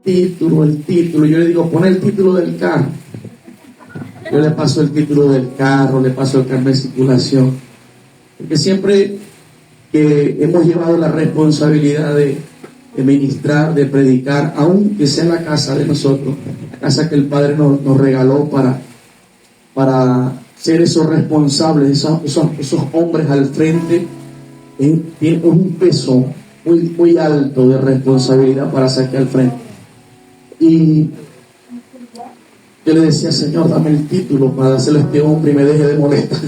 el título. Yo le digo, pon el título del carro. Yo le paso el título del carro, le paso el carnet de circulación. Porque siempre que hemos llevado la responsabilidad de ministrar, de predicar, aunque sea en la casa de nosotros, la casa que el Padre nos regaló para ser esos responsables, esos hombres al frente, tiene un peso muy, muy alto de responsabilidad para sacar al frente. Y yo le decía, Señor, dame el título para dárselo a este hombre y me deje de molestar.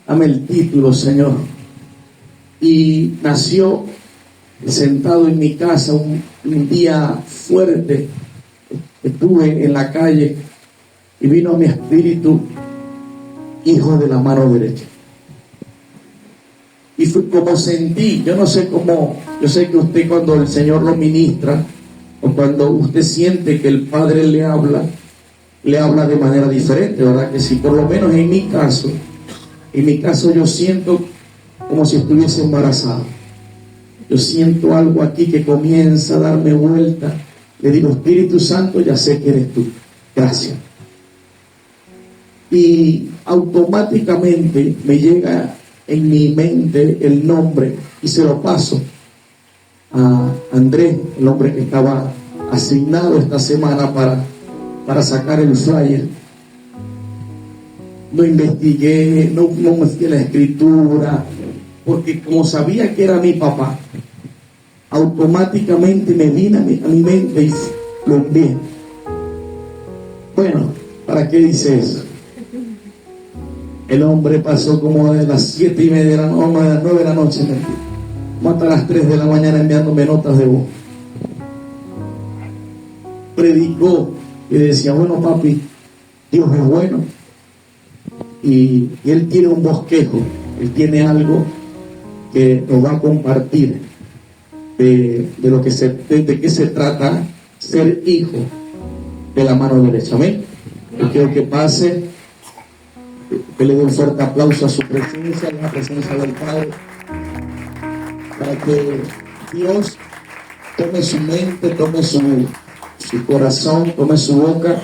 Dame el título, Señor. Y nació sentado en mi casa un día fuerte. Estuve en la calle y vino a mi espíritu, hijo de la mano derecha. Y fue como sentí, yo no sé cómo, yo sé que usted cuando el Señor lo ministra, o cuando usted siente que el Padre le habla de manera diferente, ¿verdad? Que si por lo menos en mi caso yo siento como si estuviese embarazado. Yo siento algo aquí que comienza a darme vuelta. Le digo, Espíritu Santo, ya sé que eres tú. Gracias. Y automáticamente me llega en mi mente el nombre y se lo paso a Andrés, el hombre que estaba asignado esta semana para sacar el flyer. No investigué, no me fui a la escritura, porque como sabía que era mi papá, automáticamente me vino a mi mente y lo envié. Bueno, ¿para qué dice eso? El hombre pasó como de las 7:30 de la noche, a las 9 de la noche, como hasta las 3 de la mañana enviándome notas de voz. Predicó y decía, bueno papi, Dios es bueno. Y él tiene un bosquejo, él tiene algo que nos va a compartir de qué se trata ser hijo de la mano derecha. Amén. Yo quiero que pase, que le dé un fuerte aplauso a su presencia, a la presencia del Padre, para que Dios tome su mente, tome su corazón, tome su boca.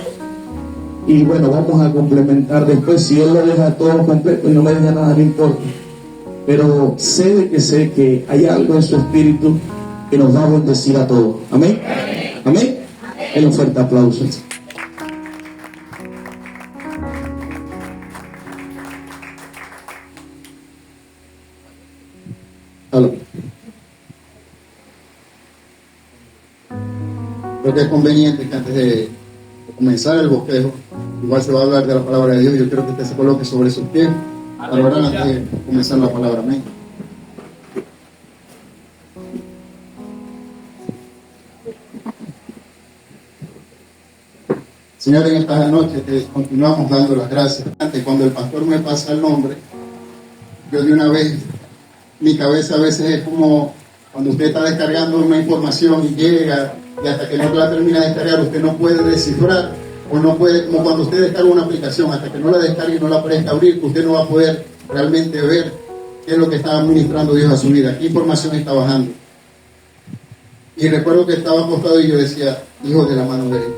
Y bueno, vamos a complementar después. Si Él lo deja todo completo y no me deja nada, no importa. Pero sé que hay algo en su espíritu que nos va a bendecir a todos. Amén. Amén. Un fuerte aplauso. Aló. Creo que es conveniente que antes de comenzar el bosquejo, igual se va a hablar de la palabra de Dios. Yo quiero que usted se coloque sobre sus pies para orar antes de comenzar la palabra. Amén. Señor, en esta noche te continuamos dando las gracias. Antes, cuando el pastor me pasa el nombre, yo de una vez, mi cabeza a veces es como cuando usted está descargando una información y llega, y hasta que no la termina de descargar, usted no puede descifrar, o no puede, como cuando usted descarga una aplicación, hasta que no la descargue y no la presta a abrir, usted no va a poder realmente ver qué es lo que está administrando Dios a su vida, qué información está bajando. Y recuerdo que estaba acostado y yo decía, hijo de la mano derecha.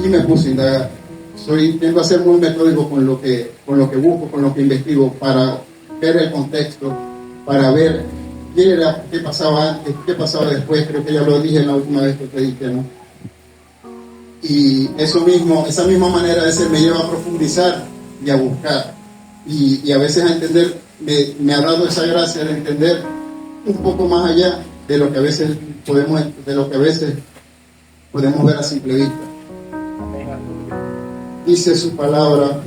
Y me puse a indagar. Tiendo a ser muy metódico con lo que busco, con lo que investigo, para ver el contexto, para ver qué pasaba antes, qué pasaba después. Creo que ya lo dije en la última vez que prediqué, ¿no? Y esa misma manera de ser me lleva a profundizar y a buscar. Y a veces a entender, me ha dado esa gracia de entender un poco más allá de lo que a veces podemos ver a simple vista. Dice su palabra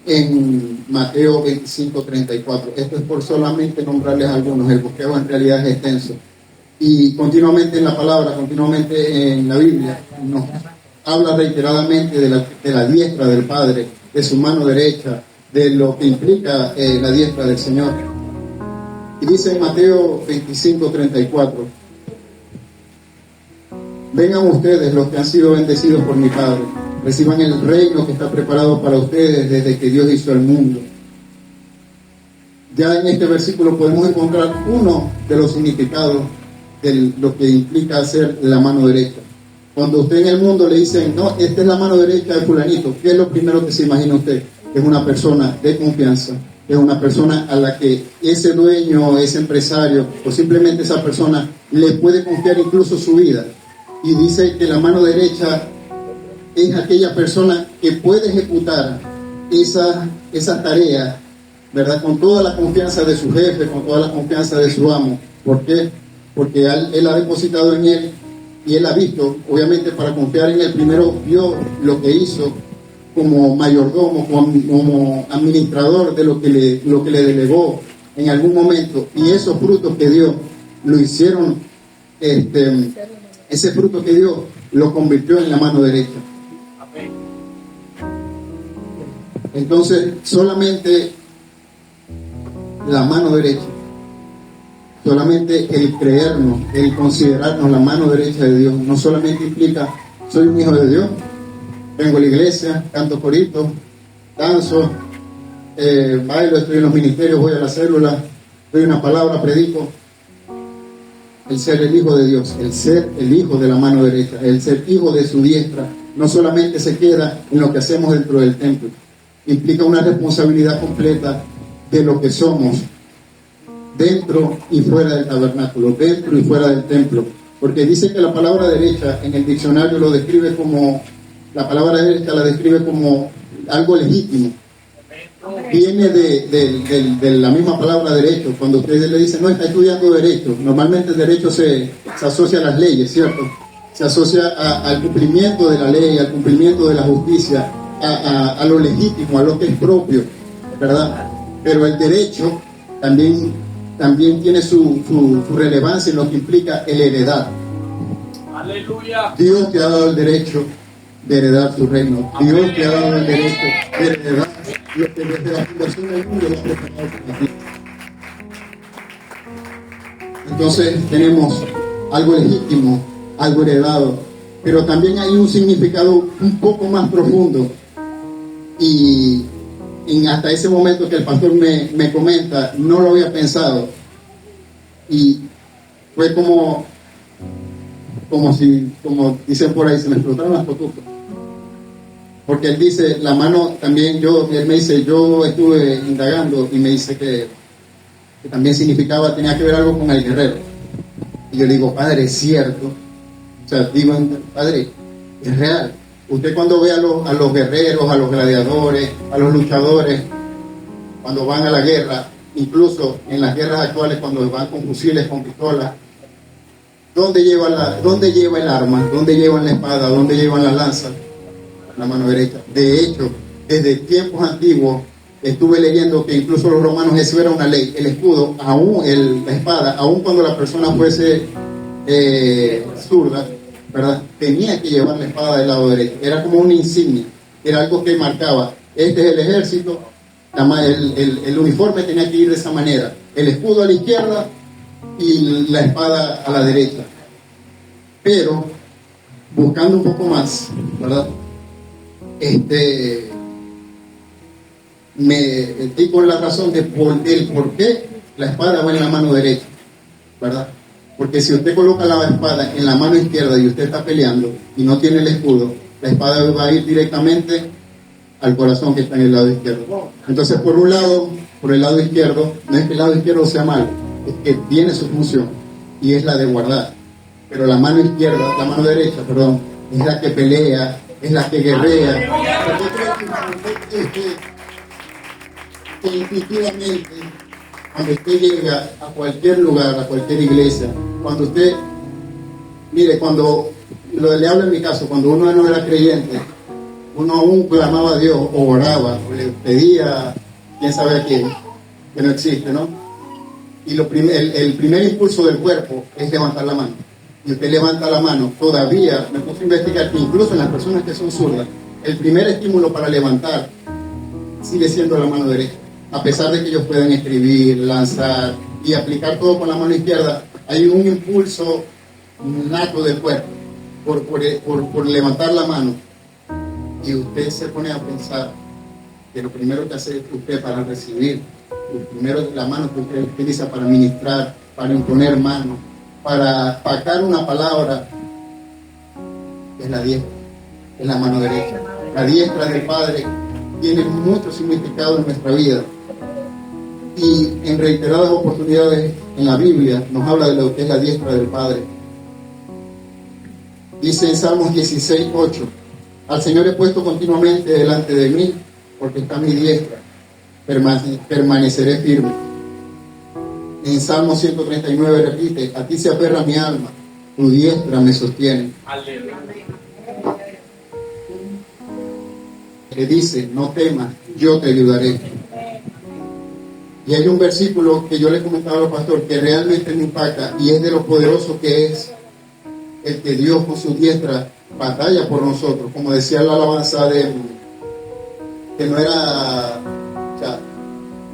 en Mateo 25:34. Esto es por solamente nombrarles algunos. El bosquejo en realidad es extenso. Y continuamente en la palabra, continuamente en la Biblia, nos habla reiteradamente de la diestra del Padre, de su mano derecha, de lo que implica la diestra del Señor. Y dice en Mateo 25:34. Vengan ustedes los que han sido bendecidos por mi Padre, reciban el reino que está preparado para ustedes desde que Dios hizo el mundo. ya en este versículo podemos encontrar uno de los significados de lo que implica ser la mano derecha. Cuando usted en el mundo le dicen, no, esta es la mano derecha de fulanito, ¿qué es lo primero que se imagina usted? Es una persona de confianza, es una persona a la que ese dueño, ese empresario o simplemente esa persona le puede confiar incluso su vida. Y dice que la mano derecha es aquella persona que puede ejecutar esa tarea, ¿verdad? Con toda la confianza de su jefe, con toda la confianza de su amo. ¿Por qué? Porque él ha depositado en él y él ha visto, obviamente para confiar en él, primero vio lo que hizo como mayordomo, como administrador de lo que le delegó en algún momento, y esos frutos que dio lo hicieron, ese fruto que dio lo convirtió en la mano derecha. Entonces solamente la mano derecha, solamente el creernos, el considerarnos la mano derecha de Dios, no solamente implica soy un hijo de Dios, vengo a la iglesia, canto coritos, danzo, bailo, estoy en los ministerios, voy a la célula, doy una palabra, predico. El ser el hijo de Dios, el ser el hijo de la mano derecha, el ser hijo de su diestra, no solamente se queda en lo que hacemos dentro del templo, implica una responsabilidad completa de lo que somos dentro y fuera del tabernáculo, dentro y fuera del templo, porque dice que la palabra derecha en el diccionario lo describe como, la palabra derecha la describe como algo legítimo. Viene de la misma palabra derecho. Cuando ustedes le dicen, no, está estudiando derecho, normalmente el derecho se asocia a las leyes, ¿cierto? Se asocia al cumplimiento de la ley, al cumplimiento de la justicia, a lo legítimo, a lo que es propio, ¿verdad? Pero el derecho también tiene su relevancia en lo que implica el heredar. Aleluya. Dios te ha dado el derecho de heredar su reino. Dios te ha dado el derecho de heredar lo que desde la fundación del mundo lo ha preparado para ti. Entonces tenemos algo legítimo, algo heredado, pero también hay un significado un poco más profundo. Y hasta ese momento que el pastor me comenta, no lo había pensado. Y fue como dicen por ahí, se me explotaron las cotufas. Porque él dice, la mano también, él me dice, yo estuve indagando y me dice que también significaba, tenía que ver algo con el guerrero. Y yo le digo, padre, es cierto. O sea, digo, padre, es real. Usted cuando ve a los guerreros, a los gladiadores, a los luchadores, cuando van a la guerra, incluso en las guerras actuales, cuando van con fusiles, con pistolas, ¿dónde lleva el arma? ¿Dónde llevan la espada? ¿Dónde llevan la lanza? La mano derecha. De hecho, desde tiempos antiguos estuve leyendo que incluso los romanos, eso era una ley, el escudo, la espada, aun cuando la persona fuese zurda, ¿verdad? Tenía que llevar la espada del lado derecho. Era como una insignia, era algo que marcaba, este es el ejército, el uniforme tenía que ir de esa manera, el escudo a la izquierda y la espada a la derecha. Pero buscando un poco más, ¿verdad? Me di con la razón del por qué la espada va en la mano derecha, ¿verdad? Porque si usted coloca la espada en la mano izquierda y usted está peleando y no tiene el escudo, la espada va a ir directamente al corazón que está en el lado izquierdo. Entonces, por el lado izquierdo, no es que el lado izquierdo sea malo, es que tiene su función y es la de guardar. Pero la mano derecha, es la que pelea, es la que guerrea. Porque intuitivamente, cuando usted llega a cualquier lugar, a cualquier iglesia, cuando usted, mire, cuando le hablo en mi caso, cuando uno no era creyente, uno aún clamaba a Dios, o oraba, o le pedía, quién sabe a quién, que no existe, ¿no? Y el primer impulso del cuerpo es levantar la mano. Y usted levanta la mano, todavía me puse a investigar que incluso en las personas que son zurdas, el primer estímulo para levantar sigue siendo la mano derecha. A pesar de que ellos puedan escribir, lanzar y aplicar todo con la mano izquierda, hay un impulso nato del cuerpo por levantar la mano. Y usted se pone a pensar que lo primero que hace usted para recibir primero la mano que usted utiliza para ministrar, para imponer mano, para sacar una palabra, es la diestra, es la mano derecha. La diestra del Padre tiene mucho significado en nuestra vida. Y en reiteradas oportunidades en la Biblia nos habla de lo que es la diestra del Padre. Dice en Salmos 16:8: al Señor he puesto continuamente delante de mí, porque está a mi diestra, permaneceré firme. En Salmos 139 repite: a ti se aferra mi alma, tu diestra me sostiene. Aleluya. Le dice: no temas, yo te ayudaré. Y hay un versículo que yo le comentaba al pastor que realmente me impacta, y es de lo poderoso que es el que Dios con su diestra batalla por nosotros. Como decía la alabanza de que no era, o sea,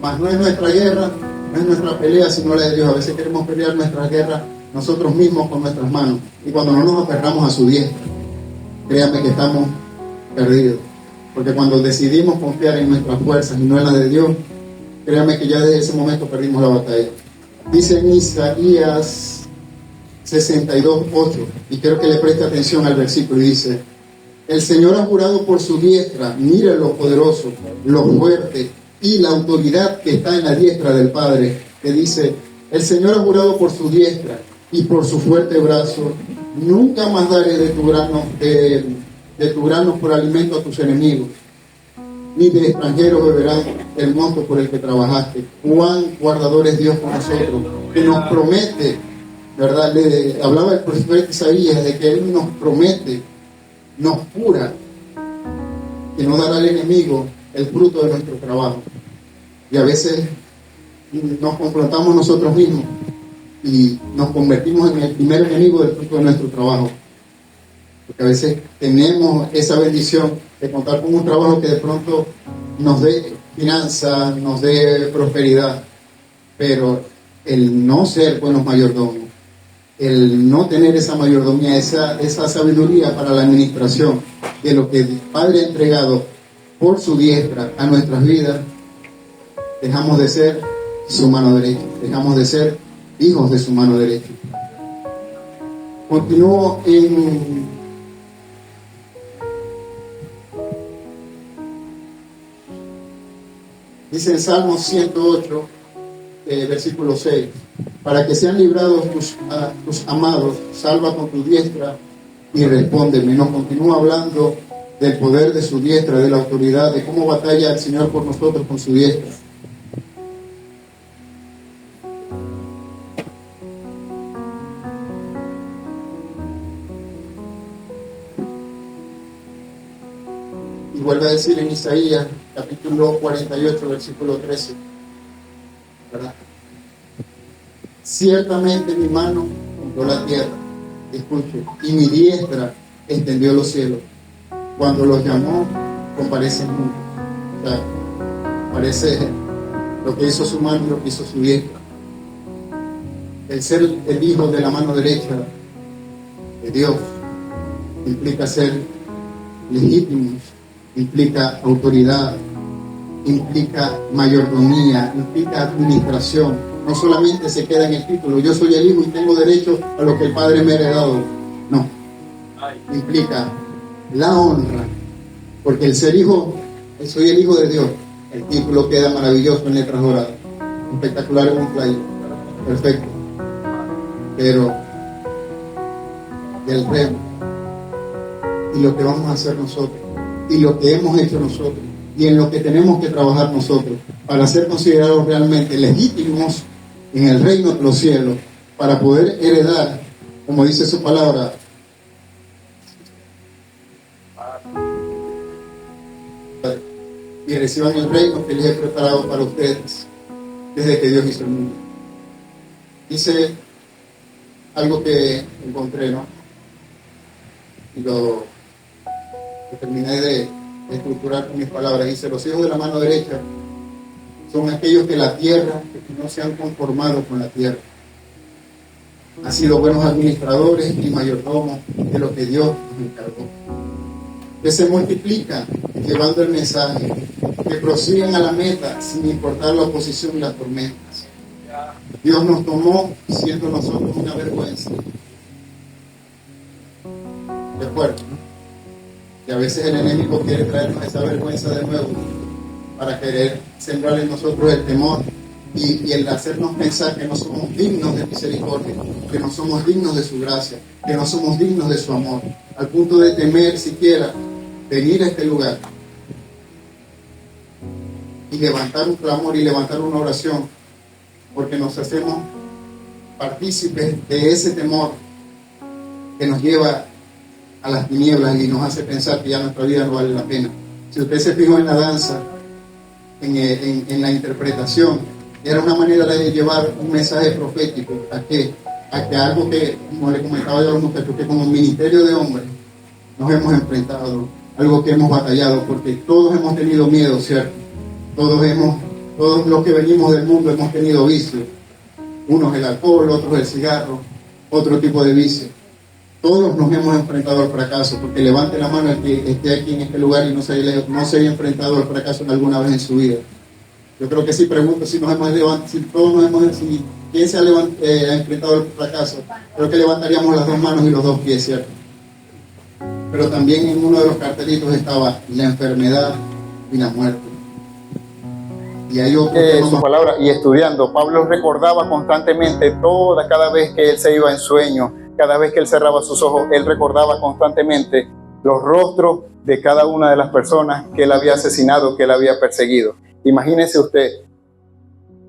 más no es nuestra guerra, no es nuestra pelea, sino la de Dios. A veces queremos pelear nuestras guerras nosotros mismos con nuestras manos, y cuando no nos aferramos a su diestra, créanme que estamos perdidos. Porque cuando decidimos confiar en nuestras fuerzas y no en las de Dios, créanme que ya desde ese momento perdimos la batalla. Dice en Isaías 62:8, y quiero que le preste atención al versículo, y dice: el Señor ha jurado por su diestra, mira lo poderoso, lo fuerte y la autoridad que está en la diestra del Padre, que dice: el Señor ha jurado por su diestra y por su fuerte brazo, nunca más daré de tu grano por alimento a tus enemigos, ni de extranjeros beberán el monto por el que trabajaste. Cuán guardador es Dios con nosotros, que nos promete, ¿verdad? Le hablaba el profeta Isaías de que Él nos promete, nos jura que no dará al enemigo el fruto de nuestro trabajo. Y a veces nos confrontamos nosotros mismos y nos convertimos en el primer enemigo del fruto de nuestro trabajo. Porque a veces tenemos esa bendición de contar con un trabajo que de pronto nos dé finanzas, nos dé prosperidad, pero el no ser buenos mayordomos, el no tener esa mayordomía, esa sabiduría para la administración de lo que el Padre ha entregado por su diestra a nuestras vidas, dejamos de ser su mano derecha, dejamos de ser hijos de su mano derecha. Continúo dice en Salmos 108, versículo 6: para que sean librados tus amados, salva con tu diestra y respóndeme. Nos continúa hablando del poder de su diestra, de la autoridad, de cómo batalla el Señor por nosotros con su diestra. Y vuelve a decir en Isaías capítulo 48, versículo 13, ¿verdad? Ciertamente mi mano compró la tierra, escuche, y mi diestra extendió los cielos. Cuando los llamó, comparecen juntos. O sea, parece lo que hizo su mano y lo que hizo su diestra. El ser el hijo de la mano derecha de Dios implica ser legítimos, implica autoridad, implica mayordomía, implica administración. No solamente se queda en el título, yo soy el hijo y tengo derecho a lo que el Padre me ha heredado. No, implica la honra, porque el ser hijo, soy el hijo de Dios, el título queda maravilloso en letras doradas, espectacular en un flyer, perfecto, pero del remo y lo que vamos a hacer nosotros y lo que hemos hecho nosotros y en lo que tenemos que trabajar nosotros para ser considerados realmente legítimos en el reino de los cielos, para poder heredar, como dice su palabra, y reciban el reino que les he preparado para ustedes desde que Dios hizo el mundo. Dice algo que encontré, ¿no? Y lo terminé de estructurar con mis palabras. Dice: los hijos de la mano derecha son aquellos que la tierra, que no se han conformado con la tierra, han sido buenos administradores y mayordomos de lo que Dios nos encargó, que se multiplican llevando el mensaje, que prosiguen a la meta sin importar la oposición y las tormentas. Dios nos tomó siendo nosotros una vergüenza. De acuerdo, ¿no? Y a veces el enemigo quiere traernos esa vergüenza de nuevo para querer sembrar en nosotros el temor y el hacernos pensar que no somos dignos de misericordia, que no somos dignos de su gracia, que no somos dignos de su amor, al punto de temer siquiera venir a este lugar y levantar un clamor y levantar una oración, porque nos hacemos partícipes de ese temor que nos lleva a las tinieblas y nos hace pensar que ya nuestra vida no vale la pena. Si usted se fijó en la danza, en la interpretación, era una manera de llevar un mensaje profético a que algo que, como le comentaba yo a los muchachos, que como ministerio de hombres nos hemos enfrentado, algo que hemos batallado, porque todos hemos tenido miedo, ¿cierto? Todos los que venimos del mundo hemos tenido vicios, unos el alcohol, otros el cigarro, otro tipo de vicio. Todos nos hemos enfrentado al fracaso, porque levante la mano el que esté aquí en este lugar y no se haya enfrentado al fracaso en alguna vez en su vida. Yo creo que si pregunto si nos hemos levantado, si quién se ha enfrentado al fracaso, creo que levantaríamos las dos manos y los dos pies, ¿cierto? Pero también en uno de los cartelitos estaba la enfermedad y la muerte. Y ahí su palabra, y estudiando, Pablo recordaba constantemente cada vez que él se iba en sueño, cada vez que él cerraba sus ojos, él recordaba constantemente los rostros de cada una de las personas que él había asesinado, que él había perseguido. Imagínese usted,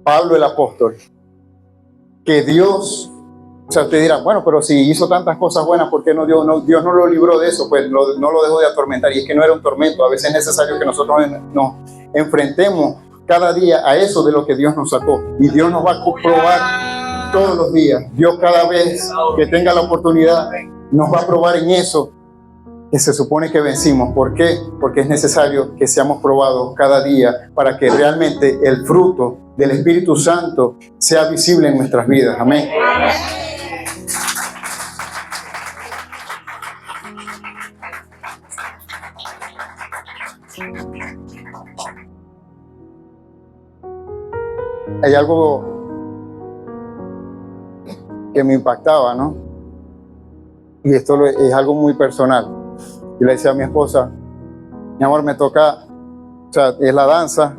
Pablo el apóstol, que Dios, o sea, usted dirá, bueno, pero si hizo tantas cosas buenas, ¿por qué Dios no lo libró de eso? Pues no lo dejó de atormentar, y es que no era un tormento. A veces es necesario que nosotros nos enfrentemos cada día a eso de lo que Dios nos sacó, y Dios nos va a probar todos los días. Dios, cada vez que tenga la oportunidad, nos va a probar en eso que se supone que vencimos. ¿Por qué? Porque es necesario que seamos probados cada día para que realmente el fruto del Espíritu Santo sea visible en nuestras vidas. Amén. Hay algo que me impactaba, ¿no? Y esto es algo muy personal. Y le decía a mi esposa, mi amor, me toca, o sea, es la danza.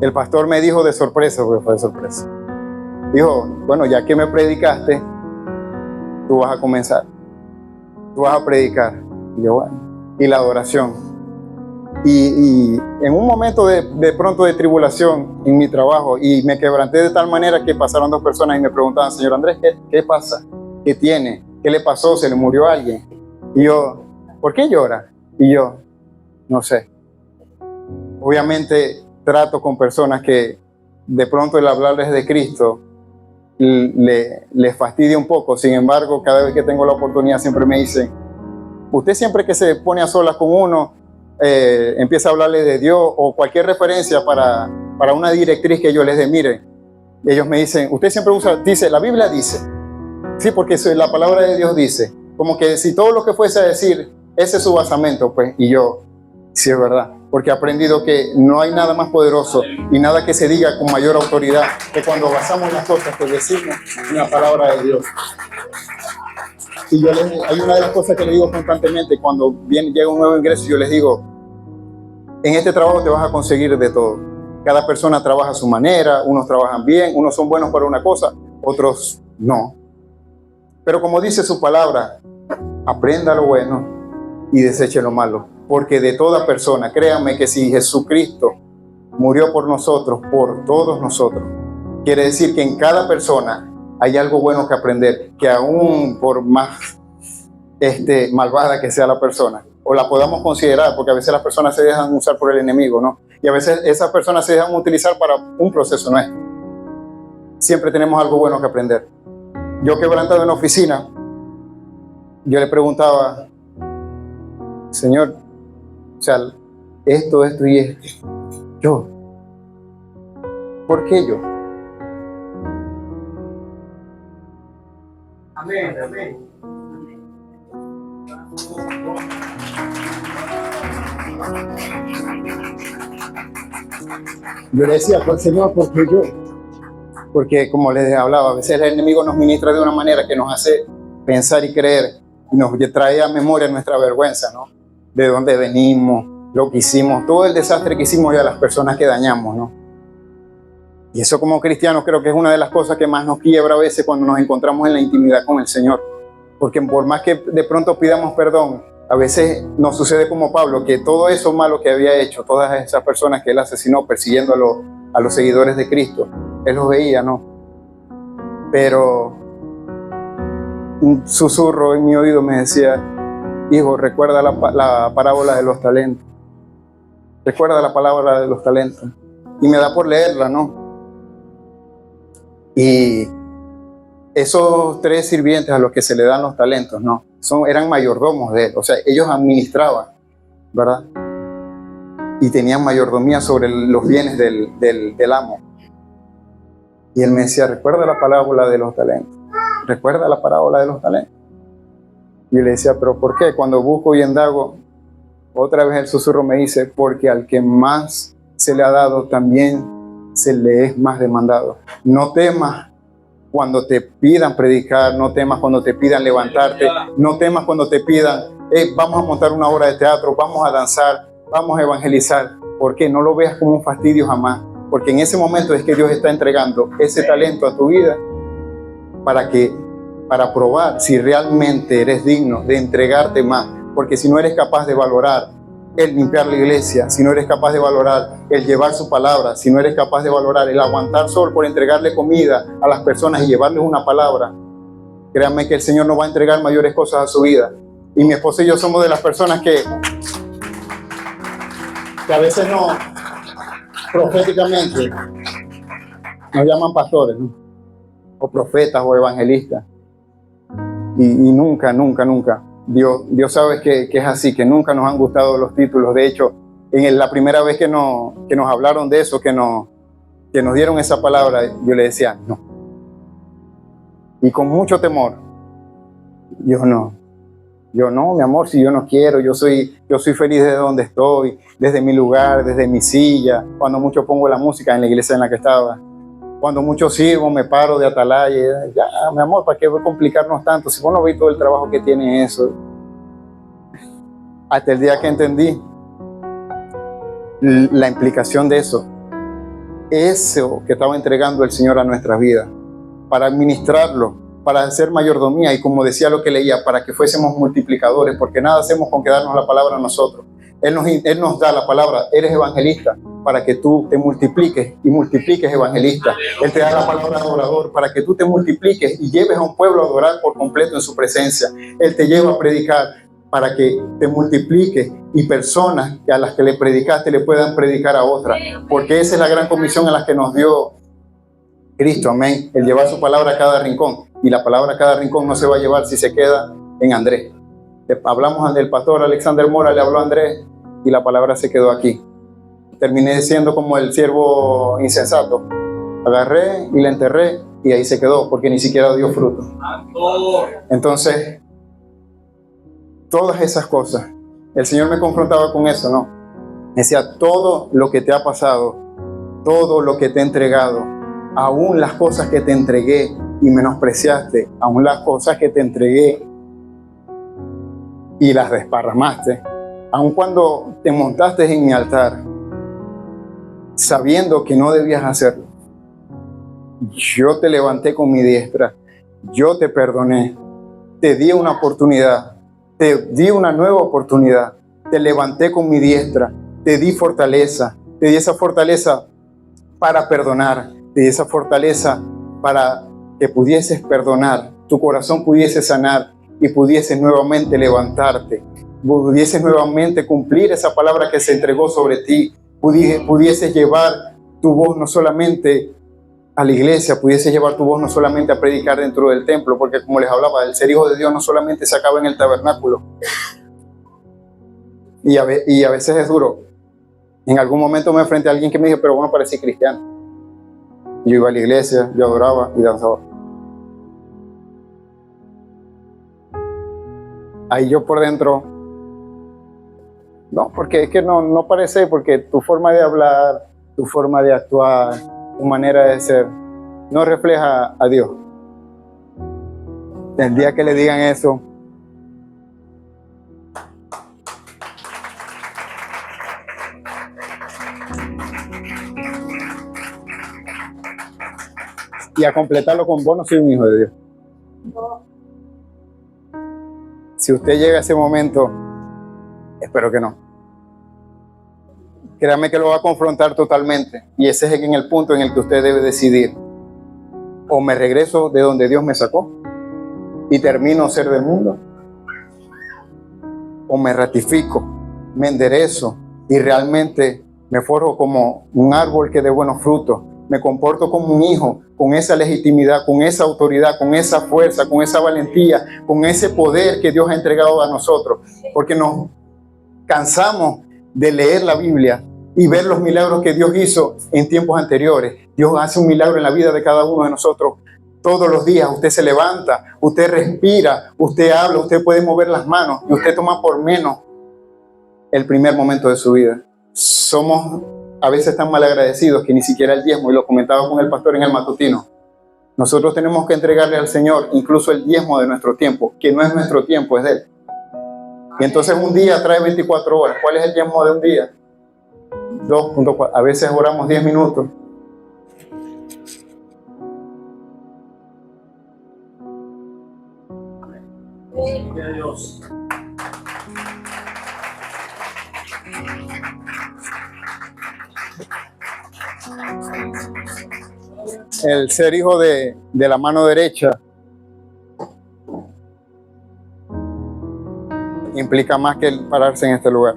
El pastor me dijo de sorpresa, porque fue de sorpresa. Dijo, bueno, ya que me predicaste, tú vas a comenzar. Tú vas a predicar. Y yo, bueno, y la adoración. Y en un momento de pronto de tribulación en mi trabajo, y me quebranté de tal manera que pasaron dos personas y me preguntaban, señor Andrés, ¿qué pasa? ¿Qué tiene? ¿Qué le pasó? ¿Se le murió alguien? Y yo, ¿por qué llora? Y yo, no sé. Obviamente trato con personas que de pronto el hablarles de Cristo les fastidia un poco. Sin embargo, cada vez que tengo la oportunidad siempre me dicen, usted siempre que se pone a solas con uno, empieza a hablarle de Dios o cualquier referencia para una directriz que yo les dé. Mire, ellos me dicen, usted siempre dice, la Biblia dice. Sí, porque la palabra de Dios dice. Como que si todo lo que fuese a decir, ese es su basamento, pues. Y yo, sí, es verdad. Porque he aprendido que no hay nada más poderoso y nada que se diga con mayor autoridad que cuando basamos las cosas que decimos en la palabra de Dios. Y hay una de las cosas que le digo constantemente cuando llega un nuevo ingreso, yo les digo, en este trabajo te vas a conseguir de todo. Cada persona trabaja a su manera, unos trabajan bien, unos son buenos para una cosa, otros no. Pero como dice su palabra, aprenda lo bueno y deseche lo malo. Porque de toda persona, créanme que si Jesucristo murió por nosotros, por todos nosotros, quiere decir que en cada persona hay algo bueno que aprender, que aún por más malvada que sea la persona, o la podamos considerar, porque a veces las personas se dejan usar por el enemigo, ¿no? Y a veces esas personas se dejan utilizar para un proceso nuestro. Siempre tenemos algo bueno que aprender. Yo quebrantado en la oficina, yo le preguntaba, Señor, o sea, esto y esto, yo, ¿por qué yo? Amén, amén. Yo le decía, pues Señor, ¿por qué yo? Porque como les hablaba, a veces el enemigo nos ministra de una manera que nos hace pensar y creer, y nos trae a memoria nuestra vergüenza, ¿no? De dónde venimos, lo que hicimos, todo el desastre que hicimos y a las personas que dañamos, ¿no? Y eso como cristianos creo que es una de las cosas que más nos quiebra a veces cuando nos encontramos en la intimidad con el Señor. Porque por más que de pronto pidamos perdón, a veces nos sucede como Pablo, que todo eso malo que había hecho, todas esas personas que él asesinó persiguiendo a los seguidores de Cristo, él los veía, ¿no? Pero un susurro en mi oído me decía, hijo, recuerda la parábola de los talentos. Recuerda la palabra de los talentos. Y me da por leerla, ¿no? Y esos 3 sirvientes a los que se le dan los talentos, ¿no? Eran mayordomos de él, o sea, ellos administraban, ¿verdad? Y tenían mayordomía sobre los bienes del amo. Y él me decía, recuerda la parábola de los talentos, recuerda la parábola de los talentos. Y yo le decía, ¿pero por qué? Cuando busco y indago, otra vez el susurro me dice, porque al que más se le ha dado, también se le es más demandado. No temas cuando te pidan predicar, no temas cuando te pidan levantarte, no temas cuando te pidan, vamos a montar una obra de teatro, vamos a danzar, vamos a evangelizar. ¿Por qué? No lo veas como un fastidio jamás, porque en ese momento es que Dios está entregando ese talento a tu vida para probar si realmente eres digno de entregarte más, porque si no eres capaz de valorar el limpiar la iglesia, si no eres capaz de valorar el llevar su palabra, si no eres capaz de valorar el aguantar sol por entregarle comida a las personas y llevarles una palabra, créanme que el Señor no va a entregar mayores cosas a su vida. Y mi esposa y yo somos de las personas que a veces no, proféticamente, nos llaman pastores, ¿no? O profetas o evangelistas. Y nunca Dios sabe que es así, que nunca nos han gustado los títulos. De hecho, la primera vez que nos hablaron de eso, que nos dieron esa palabra, yo le decía, no. Y con mucho temor, yo no, mi amor, si yo no quiero, yo soy feliz desde donde estoy, desde mi lugar, desde mi silla, cuando mucho pongo la música en la iglesia en la que estaba. Cuando mucho sirvo, me paro de atalaya. Ya, mi amor, ¿para qué complicarnos tanto? Si vos no veis todo el trabajo que tiene eso. Hasta el día que entendí la implicación de eso. Eso que estaba entregando el Señor a nuestras vidas. Para administrarlo, para hacer mayordomía. Y como decía lo que leía, para que fuésemos multiplicadores. Porque nada hacemos con quedarnos la palabra a nosotros. Él nos da la palabra, eres evangelista, para que tú te multipliques y multipliques evangelista. Él te da la palabra de adorador para que tú te multipliques y lleves a un pueblo a adorar por completo en su presencia. Él te lleva a predicar para que te multipliques y personas a las que le predicaste le puedan predicar a otras. Porque esa es la gran comisión a la que nos dio Cristo, amén. El llevar su palabra a cada rincón. Y la palabra a cada rincón no se va a llevar si se queda en Andrés. Hablamos del pastor Alexander Mora, le habló a Andrés y la palabra se quedó aquí. Terminé siendo como el siervo insensato. Agarré y la enterré y ahí se quedó porque ni siquiera dio fruto. Entonces, todas esas cosas, el Señor me confrontaba con eso, ¿no? Me decía, todo lo que te ha pasado, todo lo que te he entregado, aún las cosas que te entregué y menospreciaste, aún las cosas que te entregué y las desparramaste, aun cuando te montaste en mi altar, sabiendo que no debías hacerlo, yo te levanté con mi diestra, yo te perdoné, te di una oportunidad, te di una nueva oportunidad, te levanté con mi diestra, te di fortaleza, te di esa fortaleza para perdonar, te di esa fortaleza para que pudieses perdonar, tu corazón pudiese sanar, y pudieses nuevamente levantarte, pudieses nuevamente cumplir esa palabra que se entregó sobre ti, pudieses llevar tu voz no solamente a la iglesia, pudieses llevar tu voz no solamente a predicar dentro del templo, porque como les hablaba, el ser hijo de Dios no solamente se acaba en el tabernáculo. Y a veces es duro. En algún momento me enfrenté a alguien que me dijo, pero vos no parecís cristiano. Yo iba a la iglesia, yo adoraba y danzaba. Ahí yo por dentro, no, porque es que no parece, porque tu forma de hablar, tu forma de actuar, tu manera de ser, no refleja a Dios. El día que le digan eso, y a completarlo con vos no soy un hijo de Dios. Si usted llega a ese momento, espero que no. Créame que lo va a confrontar totalmente. Y ese es en el punto en el que usted debe decidir. O me regreso de donde Dios me sacó y termino ser del mundo. O me ratifico, me enderezo y realmente me forjo como un árbol que dé buenos frutos. Me comporto como un hijo, con esa legitimidad, con esa autoridad, con esa fuerza, con esa valentía, con ese poder que Dios ha entregado a nosotros. Porque nos cansamos de leer la Biblia y ver los milagros que Dios hizo en tiempos anteriores. Dios hace un milagro en la vida de cada uno de nosotros. Todos los días usted se levanta, usted respira, usted habla, usted puede mover las manos y usted toma por menos el primer momento de su vida. Somos a veces tan mal agradecidos que ni siquiera el diezmo, y lo comentaba con el pastor en el matutino, nosotros tenemos que entregarle al Señor incluso el diezmo de nuestro tiempo, que no es nuestro tiempo, es de Él. Y entonces un día trae 24 horas. ¿Cuál es el diezmo de un día? 2.4. A veces oramos 10 minutos. Dios. El ser hijo de la mano derecha implica más que el pararse en este lugar.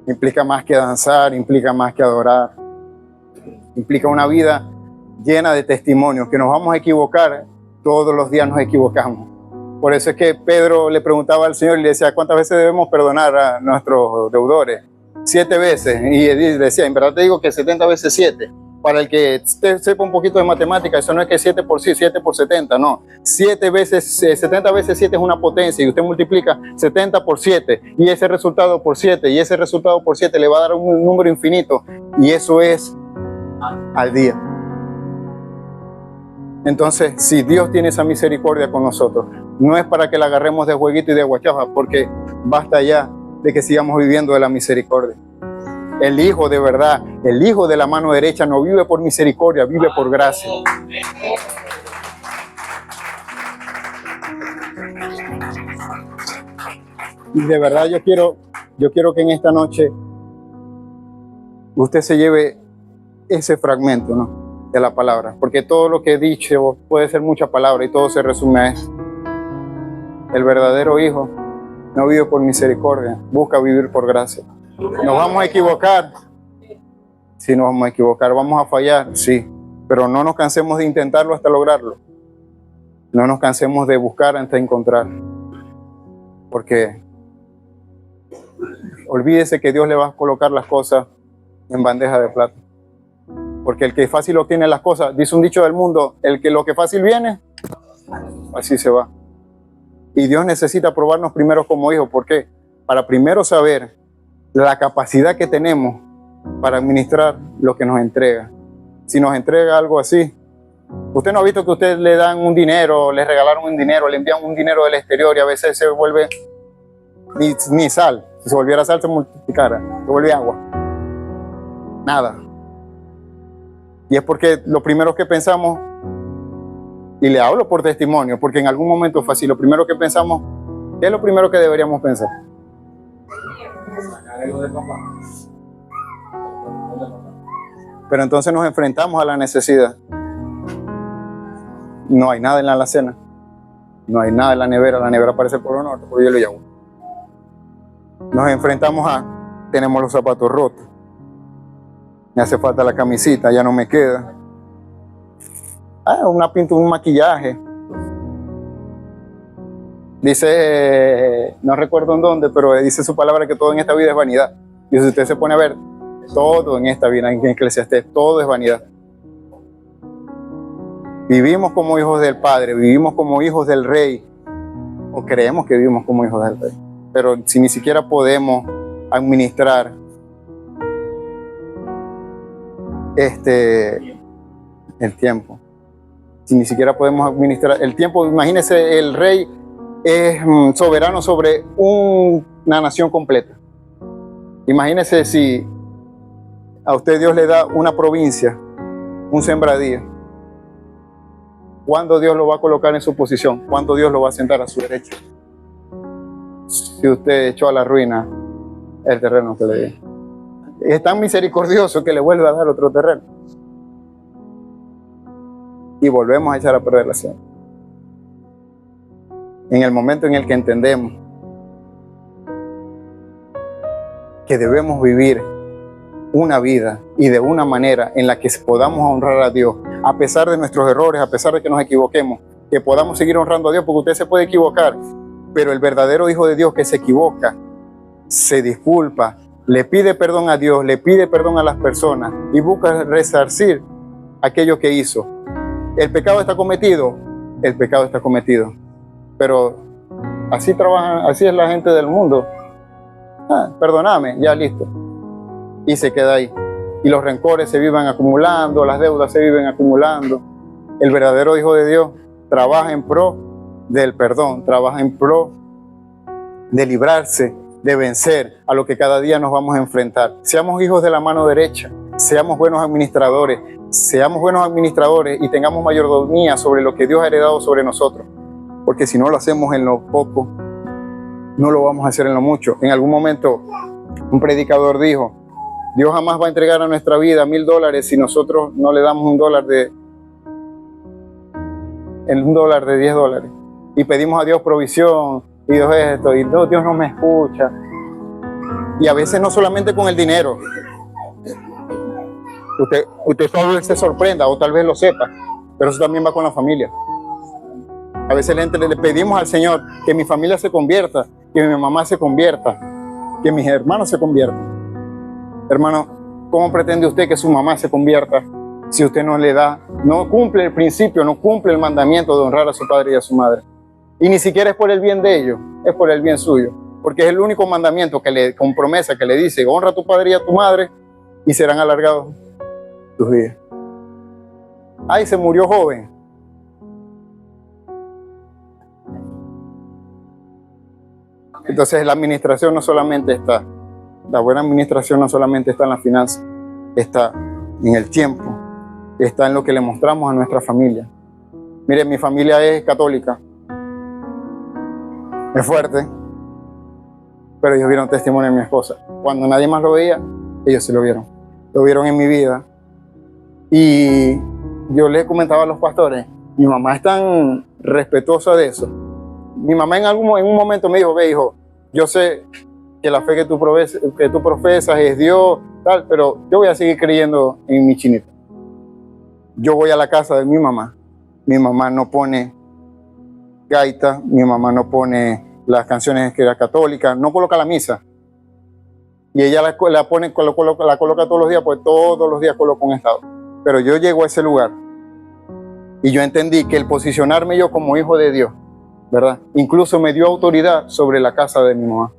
Implica más que danzar, implica más que adorar. Implica una vida llena de testimonios, que nos vamos a equivocar, todos los días nos equivocamos. Por eso es que Pedro le preguntaba al Señor y le decía, ¿cuántas veces debemos perdonar a nuestros deudores? 7 veces. Y él decía, en verdad te digo que 70 veces 7. Para el que sepa un poquito de matemática, eso no es que 7 por 70, no. 7 veces, 70 veces 7 es una potencia y usted multiplica 70 por 7 y ese resultado por 7 y ese resultado por 7 le va a dar un número infinito y eso es al día. Entonces, si Dios tiene esa misericordia con nosotros, no es para que la agarremos de jueguito y de guachafa, porque basta ya de que sigamos viviendo de la misericordia. El Hijo de verdad, el Hijo de la mano derecha no vive por misericordia, vive por gracia. Y de verdad yo quiero que en esta noche usted se lleve ese fragmento, ¿no?, de la palabra, porque todo lo que he dicho puede ser mucha palabra y todo se resume a eso. El verdadero Hijo no vive por misericordia, busca vivir por gracia. ¿Nos vamos a equivocar? Sí, nos vamos a equivocar. ¿Vamos a fallar? Sí, pero no nos cansemos de intentarlo hasta lograrlo. No nos cansemos de buscar hasta encontrar, porque olvídese que Dios le va a colocar las cosas en bandeja de plata. Porque el que fácil obtiene las cosas, dice un dicho del mundo, lo que fácil viene, así se va. Y Dios necesita probarnos primero como hijos. ¿Por qué? Para primero saber la capacidad que tenemos para administrar lo que nos entrega. Si nos entrega algo así, usted no ha visto que a usted le dan un dinero, le regalaron un dinero, le envían un dinero del exterior y a veces se vuelve ni sal. Si se volviera sal se multiplicara, se vuelve agua. Nada. Y es porque lo primero que pensamos, y le hablo por testimonio, porque en algún momento fue así, lo primero que pensamos, ¿qué es lo primero que deberíamos pensar? Pero entonces nos enfrentamos a la necesidad. No hay nada en la alacena, no hay nada en la nevera parece por honor, por hielo y agua. Nos enfrentamos tenemos los zapatos rotos, me hace falta la camisita, ya no me queda. Una pintura, un maquillaje. Dice, no recuerdo en dónde, pero dice su palabra que todo en esta vida es vanidad. Y si usted se pone a ver, todo en esta vida, en Eclesiastés, todo es vanidad. Vivimos como hijos del Padre, vivimos como hijos del Rey, o creemos que vivimos como hijos del Rey. Pero si ni siquiera podemos administrar el tiempo. Si ni siquiera podemos administrar el tiempo, imagínese, el rey es soberano sobre una nación completa. Imagínese si a usted Dios le da una provincia, un sembradío. ¿Cuándo Dios lo va a colocar en su posición? ¿Cuándo Dios lo va a sentar a su derecha? Si usted echó a la ruina el terreno que le dio. Es tan misericordioso que le vuelve a dar otro terreno. Y volvemos a echar a perder la hacienda. En el momento en el que entendemos que debemos vivir una vida y de una manera en la que podamos honrar a Dios, a pesar de nuestros errores, a pesar de que nos equivoquemos, que podamos seguir honrando a Dios, porque usted se puede equivocar, pero el verdadero hijo de Dios que se equivoca, se disculpa, le pide perdón a Dios, le pide perdón a las personas y busca resarcir aquello que hizo. ¿El pecado está cometido? El pecado está cometido. Pero así trabajan, así es la gente del mundo. Perdóname, ya listo. Y se queda ahí. Y los rencores se viven acumulando, las deudas se viven acumulando. El verdadero hijo de Dios trabaja en pro del perdón, trabaja en pro de librarse, de vencer a lo que cada día nos vamos a enfrentar. Seamos hijos de la mano derecha, seamos buenos administradores y tengamos mayordomía sobre lo que Dios ha heredado sobre nosotros. Porque si no lo hacemos en lo poco, no lo vamos a hacer en lo mucho. En algún momento un predicador dijo: Dios jamás va a entregar a nuestra vida $1,000 si nosotros no le damos $1 de $10. Y pedimos a Dios provisión, y Dios esto, y no, Dios no me escucha. Y a veces no solamente con el dinero. Usted tal vez se sorprenda o tal vez lo sepa, pero eso también va con la familia. A veces le pedimos al Señor que mi familia se convierta, que mi mamá se convierta, que mis hermanos se conviertan. Hermano, ¿cómo pretende usted que su mamá se convierta si usted no le da, no cumple el principio, no cumple el mandamiento de honrar a su padre y a su madre? Y ni siquiera es por el bien de ellos, es por el bien suyo. Porque es el único mandamiento con promesa que le dice: honra a tu padre y a tu madre y serán alargados tus días. Ay, se murió joven. Entonces la administración no solamente está, la buena administración no solamente está en la finanza, está en el tiempo, está en lo que le mostramos a nuestra familia. Mire, mi familia es católica, es fuerte, pero ellos vieron testimonio de mi esposa. Cuando nadie más lo veía, ellos sí lo vieron en mi vida. Y yo les comentaba a los pastores, mi mamá es tan respetuosa de eso. Mi mamá en un momento me dijo: ve, hijo, yo sé que la fe que tú profesas es Dios, tal, pero yo voy a seguir creyendo en mi chinita. Yo voy a la casa de mi mamá no pone gaita, mi mamá no pone las canciones que era católica, no coloca la misa. Y ella la coloca todos los días, pues todos los días coloca un estado. Pero yo llego a ese lugar y yo entendí que el posicionarme yo como hijo de Dios, ¿verdad? Incluso me dio autoridad sobre la casa de mi mamá.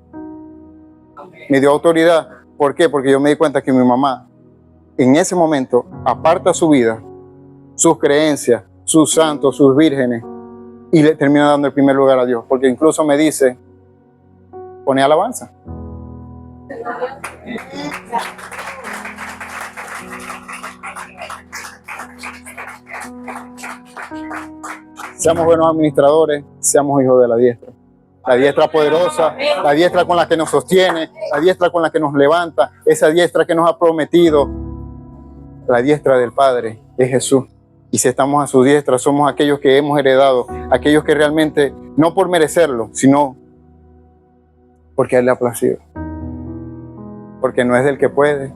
Me dio autoridad. ¿Por qué? Porque yo me di cuenta que mi mamá en ese momento aparta su vida, sus creencias, sus santos, sus vírgenes, y le termina dando el primer lugar a Dios. Porque incluso me dice: pone alabanza. Seamos buenos administradores, seamos hijos de la diestra. La diestra poderosa, la diestra con la que nos sostiene, la diestra con la que nos levanta, esa diestra que nos ha prometido. La diestra del Padre es Jesús. Y si estamos a su diestra, somos aquellos que hemos heredado, aquellos que realmente, no por merecerlo, sino porque a Él le ha placido. Porque no es del que puede,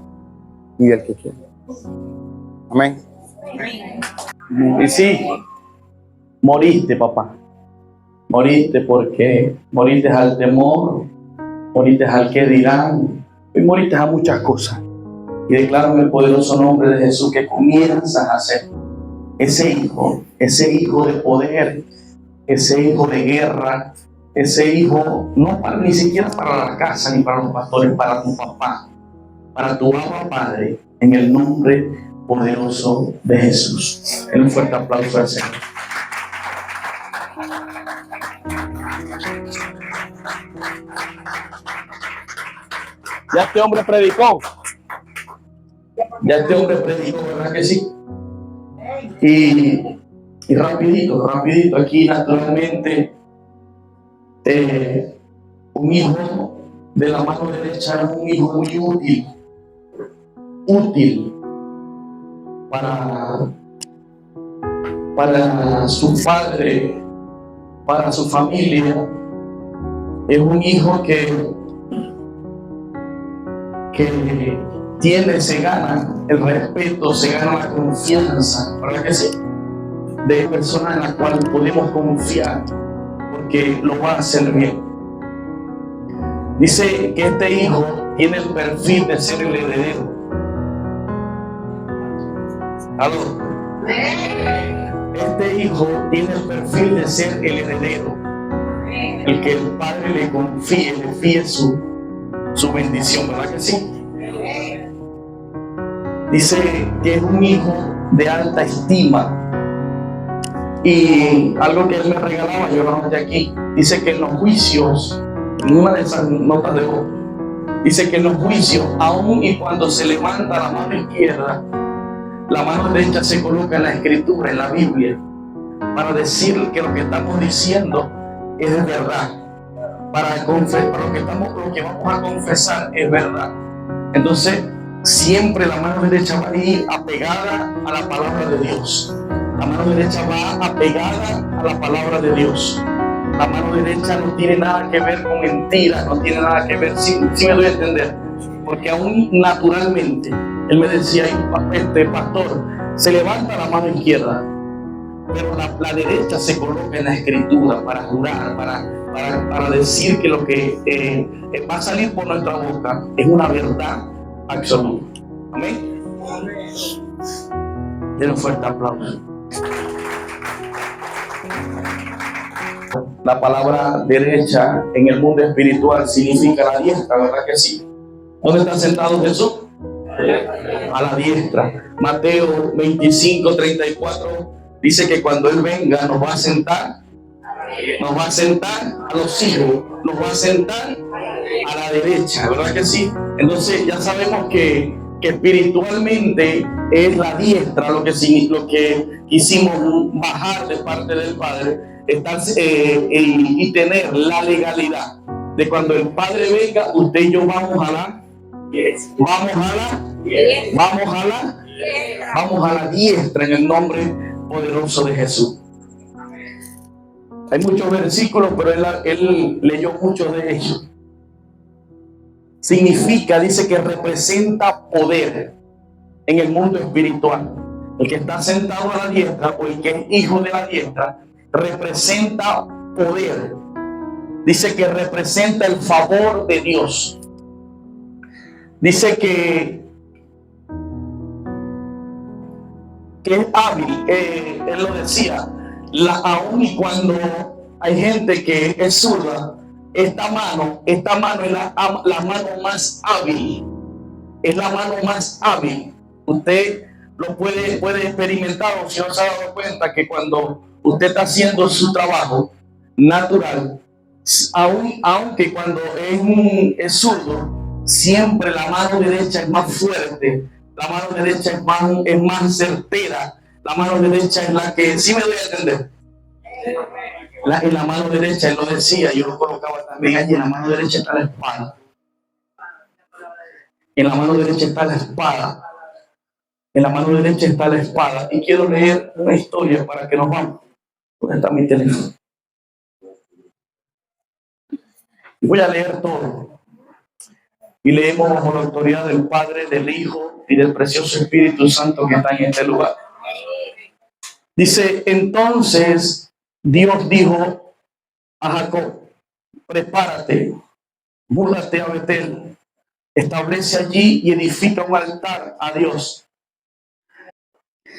ni del que quiere. Amén. Y sí, moriste, papá. Moriste porque moriste al temor, moriste al que dirán, y moriste a muchas cosas. Y declaro en el poderoso nombre de Jesús que comienzas a ser ese hijo de poder, ese hijo de guerra, ese hijo no ni siquiera para la casa ni para los pastores, para tu papá, para tu Abba Padre, en el nombre poderoso de Jesús. Un fuerte aplauso al Señor. Ya este hombre predicó. Ya este hombre predicó, ¿verdad que sí? Y rapidito, aquí naturalmente, un hijo de la mano derecha es un hijo muy útil para su padre, para su familia. Es un hijo que se gana el respeto, se gana la confianza, ¿verdad que sí? De personas en las cuales podemos confiar, porque lo va a hacer bien. Dice que este hijo tiene el perfil de ser el heredero. ¿Aló? Este hijo tiene el perfil de ser el heredero, el que el padre le confíe, le fíe su bendición, ¿verdad que sí? Dice que es un hijo de alta estima. Y algo que él me regalaba, yo lo anoté aquí, dice que en los juicios, en una de esas notas de voz, dice que en los juicios, aun y cuando se levanta la mano izquierda, la mano derecha se coloca en la escritura, en la Biblia, para decir que lo que estamos diciendo es de verdad, para lo que vamos a confesar es verdad. Entonces, siempre la mano derecha va a ir apegada a la palabra de Dios. La mano derecha va apegada a la palabra de Dios. La mano derecha no tiene nada que ver con mentiras, no tiene nada que ver, sí me doy a entender. Porque aún naturalmente, él me decía, pastor, se levanta la mano izquierda, pero la derecha se coloca en la escritura para jurar, para decir que lo que va a salir por nuestra boca es una verdad absoluta. Amén. Den un fuerte aplauso. La palabra derecha en el mundo espiritual significa la diestra, ¿verdad que sí? ¿Dónde está sentado Jesús? A la diestra. Mateo 25:34 dice que cuando Él venga nos va a sentar a los hijos, nos va a sentar a la derecha, ¿verdad que sí? Entonces ya sabemos que espiritualmente es la diestra lo que quisimos bajar de parte del Padre, y tener la legalidad de cuando el Padre venga, usted y yo vamos a la diestra en el nombre poderoso de Jesús. Hay muchos versículos, pero él leyó muchos de ellos. Significa, dice que representa poder en el mundo espiritual. El que está sentado a la diestra o el que es hijo de la diestra representa poder. Dice que representa el favor de Dios. Dice que es hábil. Él lo decía, aun y cuando hay gente que es zurda, esta mano es la mano más hábil. Es la mano más hábil. Usted lo puede experimentar, o si no se ha dado cuenta que cuando usted está haciendo su trabajo natural, aunque cuando es zurdo, siempre la mano derecha es más fuerte, la mano derecha es más certera, la mano derecha es la que, sí me doy a entender. En la mano derecha, él lo decía, yo lo colocaba también allí, en la mano derecha está la espada. En la mano derecha está la espada. En la mano derecha está la espada. Y quiero leer una historia para que nos vamos. ¿Dónde está mi teléfono? Voy a leer todo. Y leemos bajo la autoridad del Padre, del Hijo y del precioso Espíritu Santo que está en este lugar. Dice, entonces Dios dijo a Jacob, prepárate, múdate a Betel, establece allí y edifica un altar a Dios.